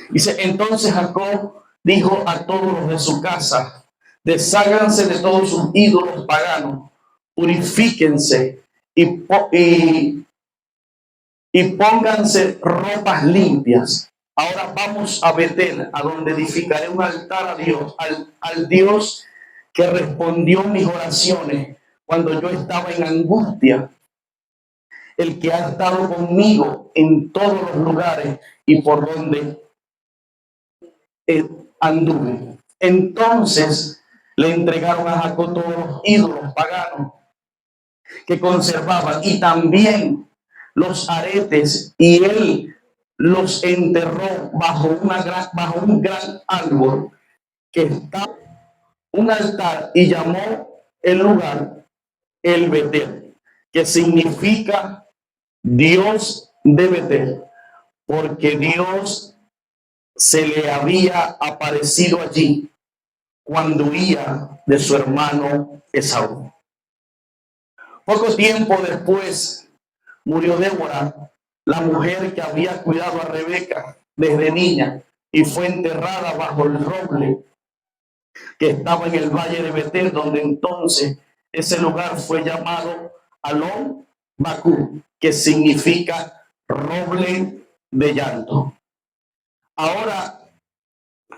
Dice, entonces Jacob dijo a todos los de su casa, desháganse de todos sus ídolos paganos, purifíquense y pónganse ropas limpias. Ahora vamos a Betel, a donde edificaré un altar a Dios, al Dios que respondió mis oraciones cuando yo estaba en angustia, el que ha estado conmigo en todos los lugares y por donde anduve. Entonces le entregaron a Jacob todos los ídolos paganos que conservaban y también los aretes, y él los enterró bajo un gran árbol que estaba un altar, y llamó el lugar el Betel, que significa Dios de Betel, porque Dios se le había aparecido allí cuando huía de su hermano Esaú. Poco tiempo después murió Débora, la mujer que había cuidado a Rebeca desde niña, y fue enterrada bajo el roble que estaba en el valle de Betel, donde entonces ese lugar fue llamado Alon Bakú, que significa roble de llanto. Ahora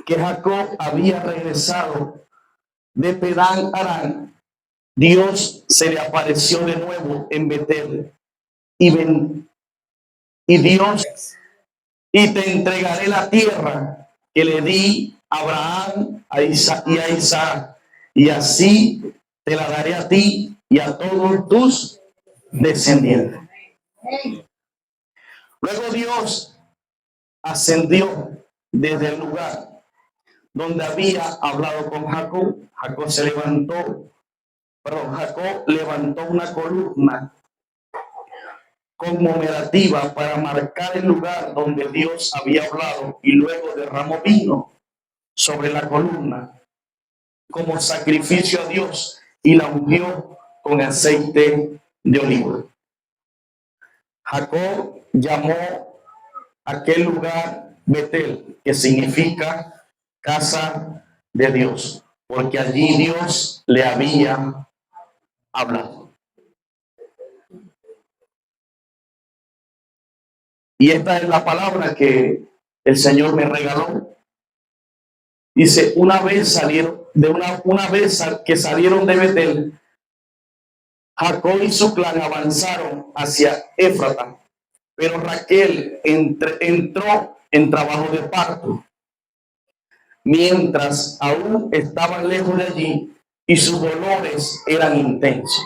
que Jacob había regresado de Pedán Aram, Dios se le apareció de nuevo en Betel y Dios, y te entregaré la tierra que le di a Abraham y a Isaac, y así te la daré a ti y a todos tus descendientes. Luego Dios ascendió desde el lugar donde había hablado con Jacob. Jacob levantó una columna conmemorativa para marcar el lugar donde Dios había hablado, y luego derramó vino sobre la columna como sacrificio a Dios y la ungió con aceite de oliva. Jacob llamó aquel lugar Betel, que significa casa de Dios, porque allí Dios le había hablado. Y esta es la palabra que el Señor me regaló. Dice, una vez que salieron de Betel, Jacob y su clan avanzaron hacia Éfrata, pero Raquel entró en trabajo de parto, mientras aún estaban lejos de allí y sus dolores eran intensos.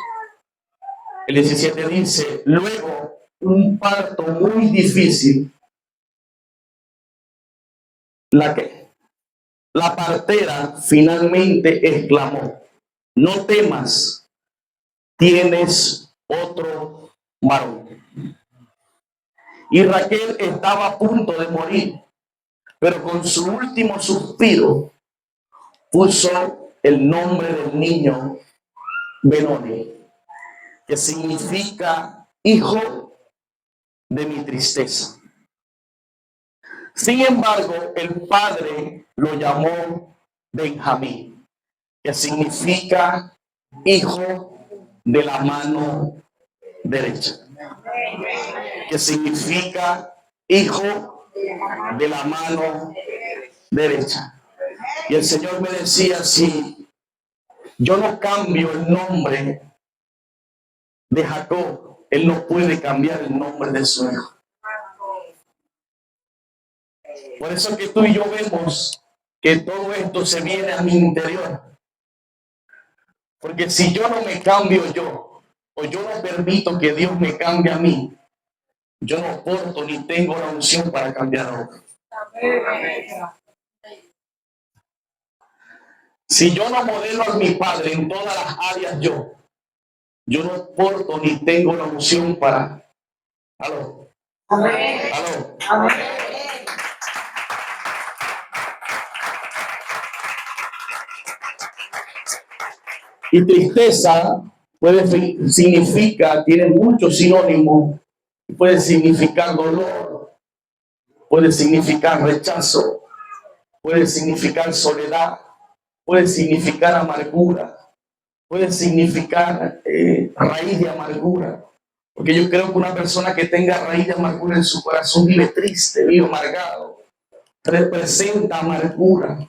El 17 dice, luego un parto muy difícil, la partera finalmente exclamó, no temas, tienes otro varón. Y Raquel estaba a punto de morir, pero con su último suspiro puso el nombre del niño Benoni, que significa hijo de mi tristeza. Sin embargo, el padre lo llamó Benjamín, que significa hijo de la mano derecha, que significa hijo de la mano derecha. Y el Señor me decía, si yo no cambio el nombre de Jacob, Él no puede cambiar el nombre de su hijo. Por eso que tú y yo vemos que todo esto se viene a mi interior. Porque si yo no me cambio yo, o yo no permito que Dios me cambie a mí, yo no porto ni tengo la unción para cambiar a otro. Si yo no modelo a mi padre en todas las áreas yo no porto ni tengo la unción para... ¿Aló? ¿Aló? Y tristeza tiene muchos sinónimos. Puede significar dolor, puede significar rechazo, puede significar soledad, puede significar amargura, puede significar raíz de amargura. Porque yo creo que una persona que tenga raíz de amargura en su corazón vive triste, vive amargado. representa amargura.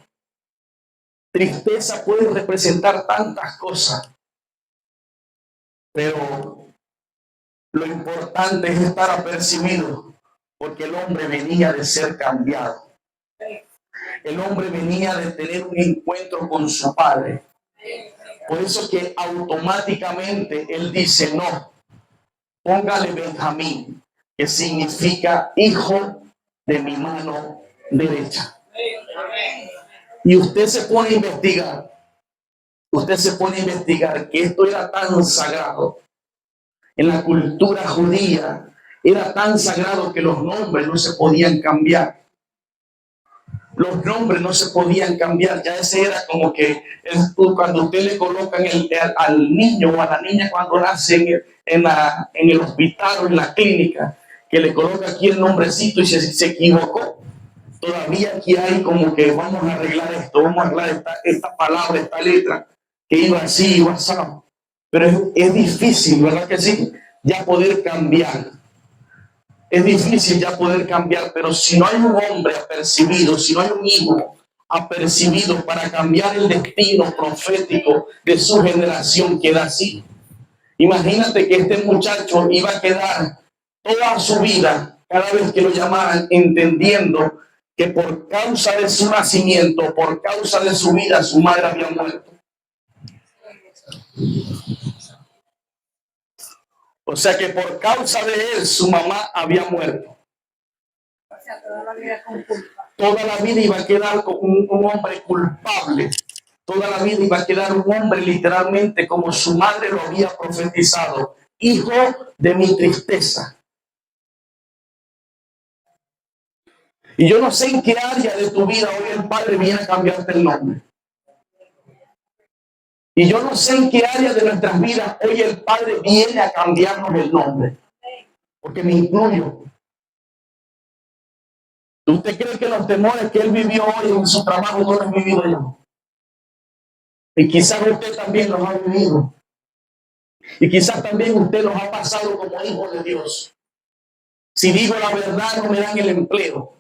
Tristeza puede representar tantas cosas, pero lo importante es estar apercibido, porque el hombre venía de ser cambiado. El hombre venía de tener un encuentro con su padre. Por eso que automáticamente él dice, no, póngale Benjamín, que significa hijo de mi mano derecha. Y usted se pone a investigar que esto era tan sagrado. En la cultura judía era tan sagrado que los nombres no se podían cambiar. Los nombres no se podían cambiar. Ya ese era como que cuando usted le colocan al niño o a la niña cuando nace en el hospital o en la clínica, que le coloca aquí el nombrecito y se equivocó. Todavía aquí hay como que vamos a arreglar esto, vamos a arreglar esta palabra, esta letra, que iba así, iba así. Pero es difícil, ¿verdad que sí? Ya poder cambiar. Es difícil ya poder cambiar, pero si no hay un hombre apercibido, si no hay un hijo apercibido para cambiar el destino profético de su generación, queda así. Imagínate que este muchacho iba a quedar toda su vida, cada vez que lo llamaran, entendiendo que por causa de su nacimiento, por causa de su vida, su madre había muerto. O sea que por causa de él, su mamá había muerto. O sea, toda la vida iba a quedar como un hombre culpable. Toda la vida iba a quedar un hombre literalmente como su madre lo había profetizado. Hijo de mi tristeza. Y yo no sé en qué área de tu vida hoy el Padre viene a cambiarte el nombre. Y yo no sé en qué área de nuestras vidas hoy el Padre viene a cambiarnos el nombre. Porque me incluyo. ¿Usted cree que los temores que él vivió hoy en su trabajo no los he vivido yo? Y quizás usted también los ha vivido. Y quizás también usted los ha pasado como hijo de Dios. Si digo la verdad, no me dan el empleo.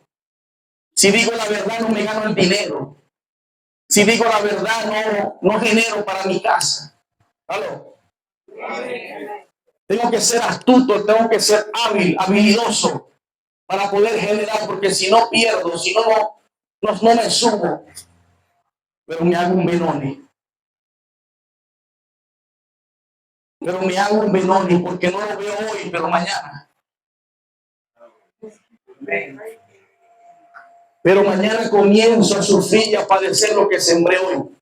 Si digo la verdad, no me gano el dinero. Si digo la verdad, no genero para mi casa. ¿Aló? Tengo que ser astuto, tengo que ser hábil, habilidoso para poder generar, porque si no pierdo, si no me subo. Pero me hago un Benoni. Porque no lo veo hoy, pero mañana. Pero mañana comienzo a sufrir y a padecer lo que sembré hoy.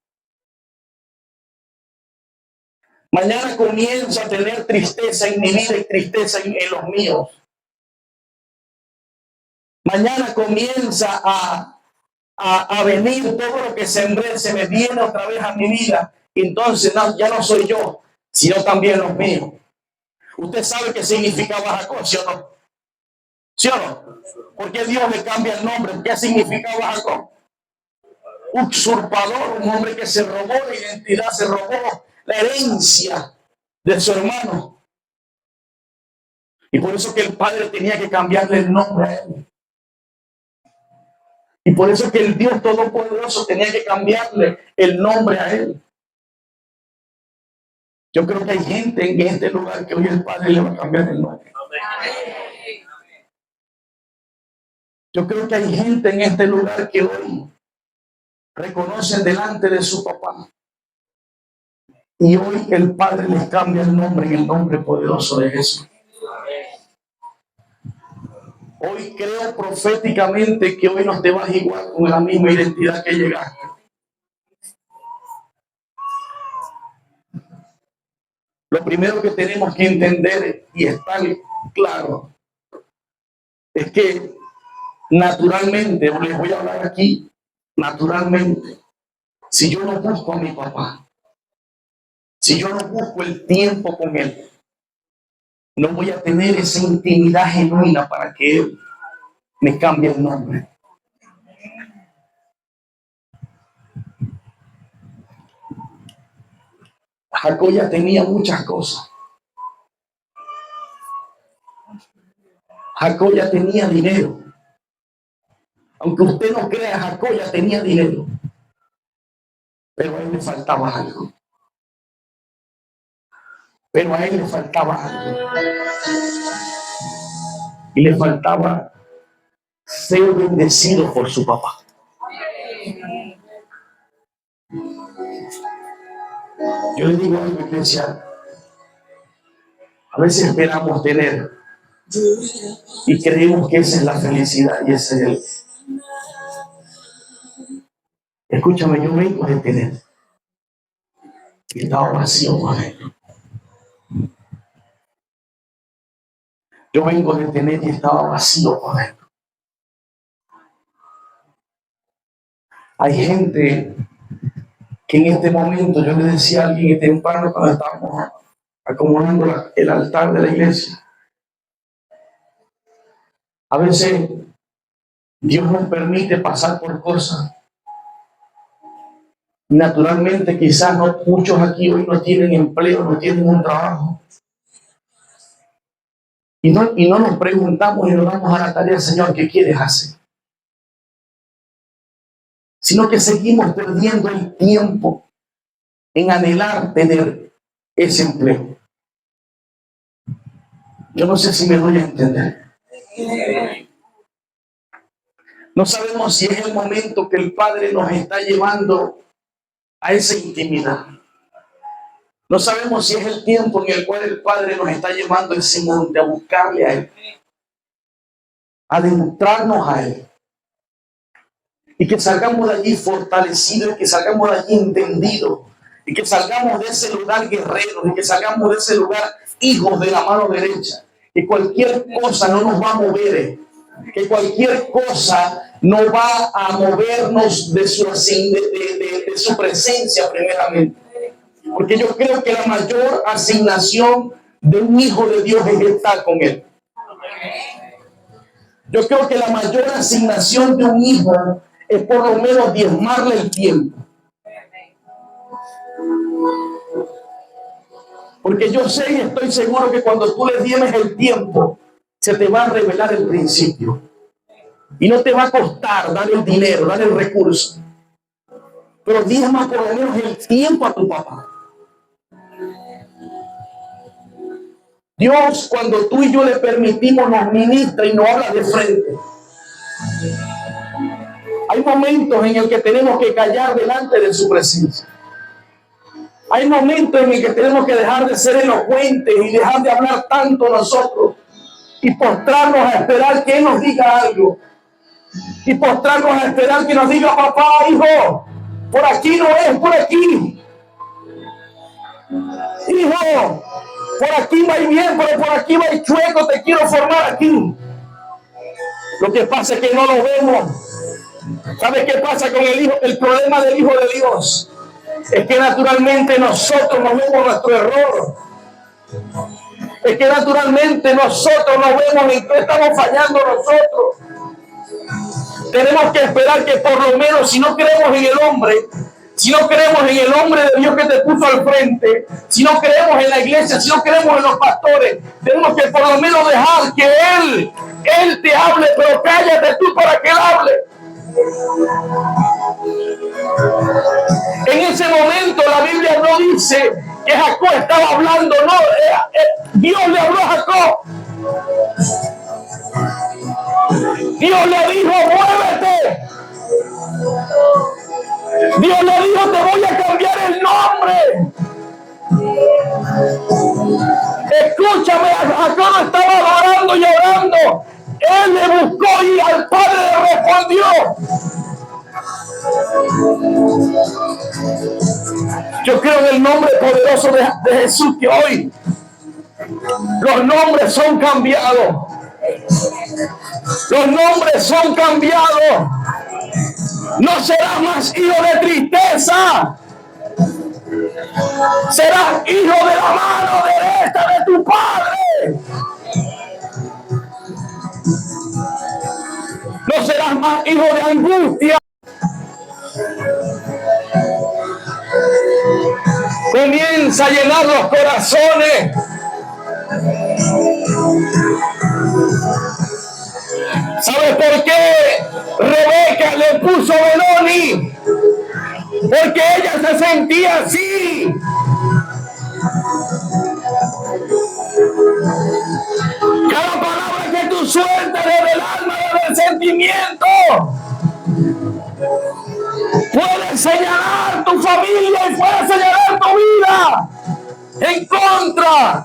Mañana comienzo a tener tristeza en mi vida y tristeza en los míos. Mañana comienza a venir todo lo que sembré, se me viene otra vez a mi vida. Entonces ya no soy yo, sino también los míos. Usted sabe qué significa Bajacó, ¿sí o no? ¿Sí o no? ¿Por qué Dios le cambia el nombre? ¿Qué significa Bajacó? Usurpador, un hombre que se robó la identidad, se robó la herencia de su hermano. Y por eso que el padre tenía que cambiarle el nombre a él. Y por eso que el Dios Todopoderoso tenía que cambiarle el nombre a él. Yo creo que hay gente en este lugar que hoy el Padre le va a cambiar el nombre. Yo creo que hay gente en este lugar que hoy reconocen delante de su papá. Y hoy el Padre les cambia el nombre en el nombre poderoso de Jesús. Hoy creo proféticamente que hoy no te vas igual con la misma identidad que llegaste. Lo primero que tenemos que entender y estar claro es que naturalmente, les voy a hablar aquí, naturalmente, si yo no busco a mi papá, si yo no busco el tiempo con él, no voy a tener esa intimidad genuina para que él me cambie el nombre. Jacob ya tenía muchas cosas. Jacob ya tenía dinero. Aunque usted no crea, Jacob ya tenía dinero, pero a él le faltaba algo. Pero a él le faltaba algo. Y le faltaba ser bendecido por su papá. Yo le digo algo, iglesia. A veces esperamos tener y creemos que esa es la felicidad y ese es el... Escúchame, yo vengo de tener y estaba vacío por dentro. Yo vengo de tener y estaba vacío por dentro. Hay gente que en este momento, yo le decía a alguien temprano cuando estábamos acomodando el altar de la iglesia, a veces Dios nos permite pasar por cosas. Naturalmente, quizás muchos aquí hoy no tienen empleo, no tienen un trabajo. Y no nos preguntamos y nos damos a la tarea, Señor, ¿qué quieres hacer? Sino que seguimos perdiendo el tiempo en anhelar tener ese empleo. Yo no sé si me doy a entender. No sabemos si es el momento que el Padre nos está llevando a esa intimidad. No sabemos si es el tiempo en el cual el Padre nos está llevando a ese monte, a buscarle a Él, a adentrarnos a Él. Y que salgamos de allí fortalecidos, y que salgamos de allí entendidos, y que salgamos de ese lugar guerreros, y que salgamos de ese lugar hijos de la mano derecha. Que cualquier cosa no nos va a mover, que cualquier cosa no va a movernos de su presencia primeramente. Porque yo creo que la mayor asignación de un hijo de Dios es estar con Él. Yo creo que la mayor asignación de un hijo es por lo menos diezmarle el tiempo. Porque yo sé y estoy seguro que cuando tú le diezmes el tiempo, se te va a revelar el principio. Y no te va a costar dar el dinero, dar el recurso. Pero diezma por lo menos el tiempo a tu papá. Dios, cuando tú y yo le permitimos, nos ministra y nos habla de frente. Hay momentos en el que tenemos que callar delante de su presencia. Hay momentos en el que tenemos que dejar de ser elocuentes y dejar de hablar tanto nosotros y postrarnos a esperar que Él nos diga algo. Y postrarnos a esperar que nos diga, papá, hijo, por aquí no es, por aquí. Hijo, por aquí va bien, pero por aquí va chueco, te quiero formar aquí. Lo que pasa es que no lo vemos. ¿Sabes qué pasa con el hijo? El problema del Hijo de Dios es que naturalmente nosotros no vemos nuestro error. Es que naturalmente nosotros no vemos en qué estamos fallando nosotros. Tenemos que esperar que por lo menos, si no creemos en el hombre, si no creemos en el hombre de Dios que te puso al frente, si no creemos en la iglesia, si no creemos en los pastores, tenemos que por lo menos dejar que Él te hable, pero cállate tú para que Él hable. En ese momento la Biblia no dice que Jacob estaba hablando, no, Dios le habló a Jacob. Dios le dijo, muévete. Dios le dijo, te voy a cambiar el nombre. Escúchame, Jacob estaba orando y orando. Él le buscó y al Padre le respondió. Yo creo en el nombre poderoso de Jesús que hoy los nombres son cambiados. Los nombres son cambiados. No serás más hijo de tristeza. Serás hijo de la mano derecha de tu Padre. No serás más hijo de angustia. Comienza a llenar los corazones. ¿Sabes por qué? Rebeca le puso Benoni porque ella se sentía así. Cada palabra que tú sueltas desde el alma, desde el sentimiento, puede señalar tu familia y puede señalar tu vida en contra.